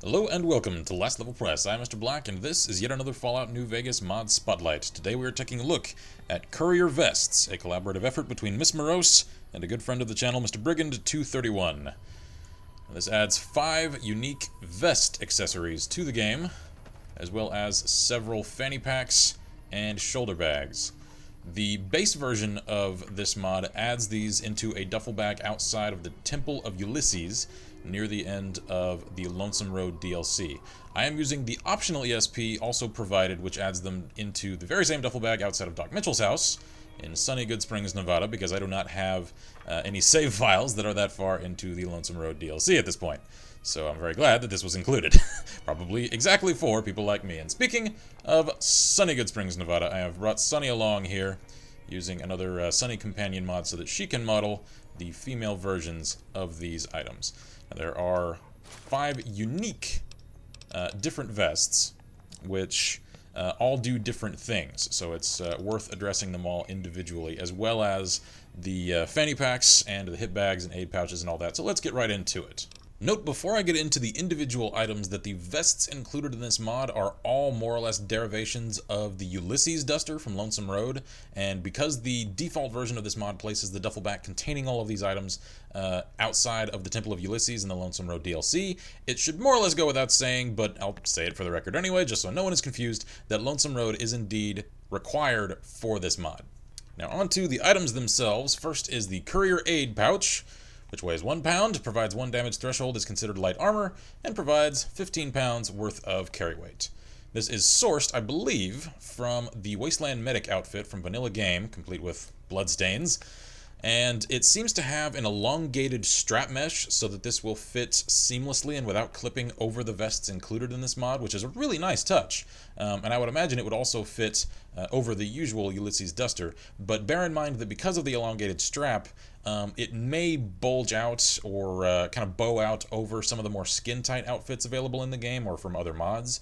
Hello and welcome to Last Level Press. I'm Mr. Black, and this is yet another Fallout New Vegas mod spotlight. Today we are taking a look at Courier Vests, a collaborative effort between Miss Morose and a good friend of the channel, Mr. Brigand231. This adds 5 unique vest accessories to the game, as well as several fanny packs and shoulder bags. The base version of this mod adds these into a duffel bag outside of the Temple of Ulysses, near the end of the Lonesome Road DLC. I am using the optional ESP also provided, which adds them into the very same duffel bag outside of Doc Mitchell's house in sunny Good Springs, Nevada, because I do not have any save files that are that far into the Lonesome Road DLC at this point. So I'm very glad that this was included. Probably exactly for people like me. And speaking of sunny Good Springs, Nevada, I have brought Sunny along here using another Sunny companion mod so that she can model the female versions of these items. There are 5 unique different vests, which all do different things, so it's worth addressing them all individually, as well as the fanny packs and the hip bags and aid pouches and all that. So let's get right into it. Note before I get into the individual items that the vests included in this mod are all more or less derivations of the Ulysses duster from Lonesome Road, and because the default version of this mod places the duffel bag containing all of these items outside of the Temple of Ulysses in the Lonesome Road DLC, it should more or less go without saying, but I'll say it for the record anyway, just so no one is confused, that Lonesome Road is indeed required for this mod. Now onto the items themselves. First is the Courier Aid Pouch, which weighs 1 pound, provides 1 damage threshold, is considered light armor, and provides 15 pounds worth of carry weight. This is sourced, I believe, from the Wasteland medic outfit from Vanilla Game, complete with bloodstains, and it seems to have an elongated strap mesh so that this will fit seamlessly and without clipping over the vests included in this mod, which is a really nice touch. And I would imagine it would also fit over the usual Ulysses duster, but bear in mind that because of the elongated strap, it may bulge out or kind of bow out over some of the more skin-tight outfits available in the game or from other mods,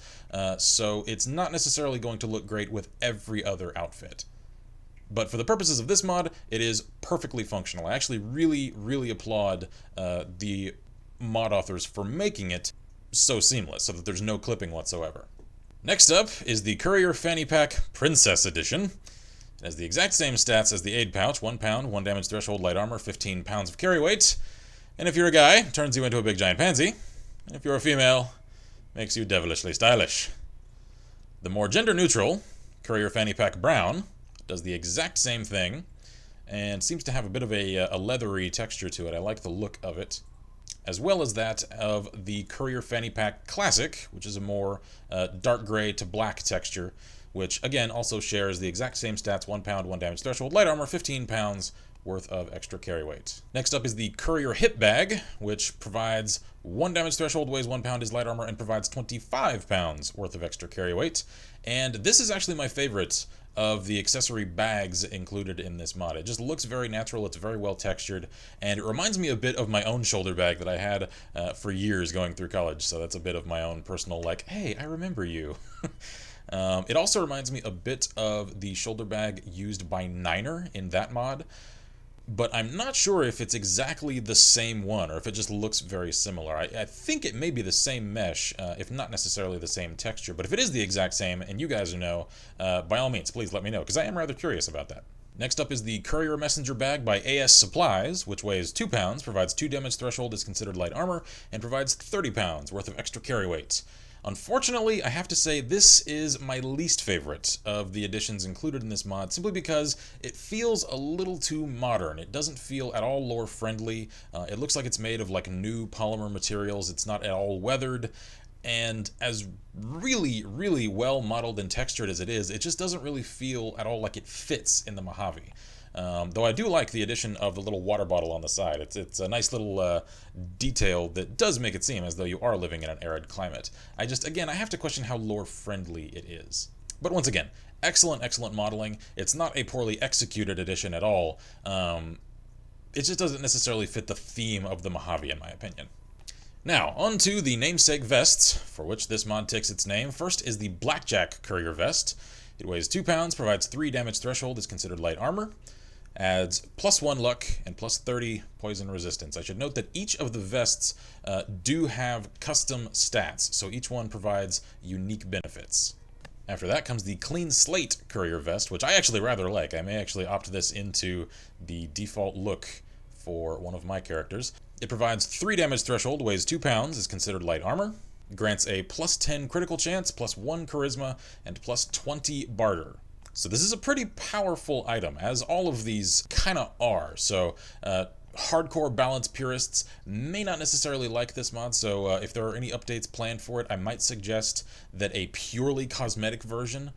so it's not necessarily going to look great with every other outfit. But for the purposes of this mod, it is perfectly functional. I actually really applaud the mod authors for making it so seamless, so that there's no clipping whatsoever. Next up is the Courier Fanny Pack Princess Edition. It has the exact same stats as the aid pouch: 1 pound, 1 damage threshold, light armor, 15 pounds of carry weight. And if you're a guy, turns you into a big giant pansy. And if you're a female, makes you devilishly stylish. The more gender-neutral Courier Fanny Pack Brown does the exact same thing, and seems to have a bit of a leathery texture to it. I like the look of it, as well as that of the Courier Fanny Pack Classic, which is a more dark gray to black texture, which again also shares the exact same stats: 1 pound, 1 damage threshold, light armor, 15 pounds worth of extra carry weight. Next up is the Courier Hip Bag, which provides 1 damage threshold, weighs 1 pound, is light armor, and provides 25 pounds worth of extra carry weight. And this is actually my favorite of the accessory bags included in this mod. It just looks very natural, it's very well textured, and it reminds me a bit of my own shoulder bag that I had for years going through college, so that's a bit of my own personal, like, hey, I remember you. It also reminds me a bit of the shoulder bag used by Niner in that mod, but I'm not sure if it's exactly the same one or if it just looks very similar. I think it may be the same mesh, if not necessarily the same texture, but if it is the exact same and you guys know, by all means, please let me know, because I am rather curious about that. Next up is the Courier Messenger Bag by AS Supplies, which weighs 2 pounds, provides 2 damage threshold, is considered light armor, and provides 30 pounds worth of extra carry weight. Unfortunately, I have to say this is my least favorite of the additions included in this mod, simply because it feels a little too modern. It doesn't feel at all lore-friendly. It looks like it's made of like new polymer materials. It's not at all weathered, and as really well modeled and textured as it is, it just doesn't really feel at all like it fits in the Mojave. Though I do like the addition of the little water bottle on the side. It's a nice little detail that does make it seem as though you are living in an arid climate. I have to question how lore-friendly it is. But once again, excellent modeling. It's not a poorly executed edition at all. It just doesn't necessarily fit the theme of the Mojave, in my opinion. Now, on to the namesake vests, for which this mod takes its name. First is the Blackjack Courier Vest. It weighs 2 pounds, provides 3 damage threshold, is considered light armor. adds +1 luck and +30 poison resistance. I should note that each of the vests do have custom stats, so each one provides unique benefits. After that comes the Clean Slate Courier Vest, which I actually rather like. I may actually opt this into the default look for one of my characters. It provides 3 damage threshold, weighs 2 pounds, is considered light armor, grants a +10 critical chance, +1 charisma, and +20 barter. So this is a pretty powerful item, as all of these kind of are. So hardcore balance purists may not necessarily like this mod, so if there are any updates planned for it, I might suggest that a purely cosmetic version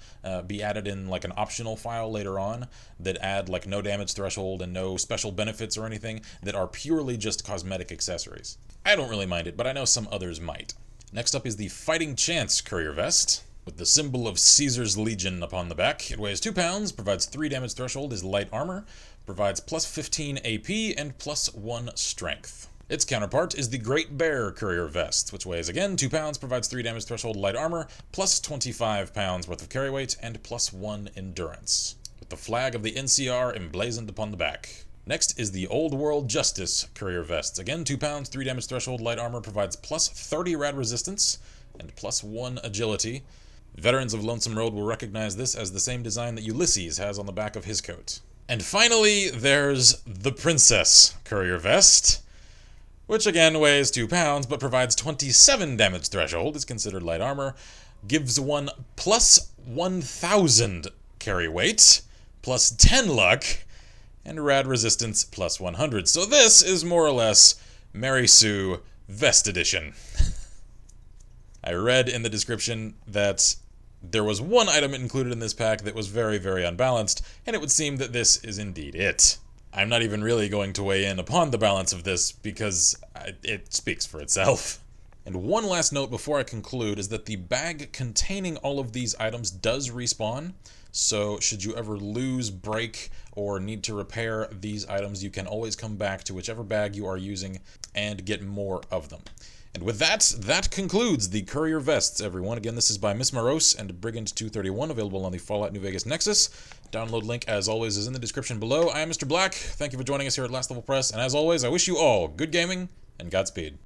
be added in like an optional file later on that add like no damage threshold and no special benefits or anything, that are purely just cosmetic accessories. I don't really mind it, but I know some others might. Next up is the Fighting Chance Courier Vest, with the symbol of Caesar's Legion upon the back. It weighs 2 pounds, provides 3 damage threshold, is light armor, provides +15 AP and +1 strength. Its counterpart is the Great Bear Courier Vest, which weighs again 2 pounds, provides 3 damage threshold, light armor, +25 pounds worth of carry weight, and +1 endurance, with the flag of the NCR emblazoned upon the back. Next is the Old World Justice Courier Vests. Again, 2 pounds, 3 damage threshold, light armor, provides +30 rad resistance, and +1 agility. Veterans of Lonesome Road will recognize this as the same design that Ulysses has on the back of his coat. And finally, there's the Princess Courier Vest, which again weighs 2 pounds, but provides 27 damage threshold, is considered light armor, gives one +1000 carry weight, +10 luck, and rad resistance +100. So this is more or less Mary Sue Vest Edition. I read in the description that there was one item included in this pack that was very, very unbalanced, and it would seem that this is indeed it. I'm not even really going to weigh in upon the balance of this because it speaks for itself. And one last note before I conclude is that the bag containing all of these items does respawn, so should you ever lose, break, or need to repair these items, you can always come back to whichever bag you are using and get more of them. And with that concludes the Courier Vests, everyone. Again, this is by Miss Morose and Brigand231, available on the Fallout New Vegas Nexus. Download link, as always, is in the description below. I am Mr. Black. Thank you for joining us here at Last Level Press, and as always, I wish you all good gaming and Godspeed.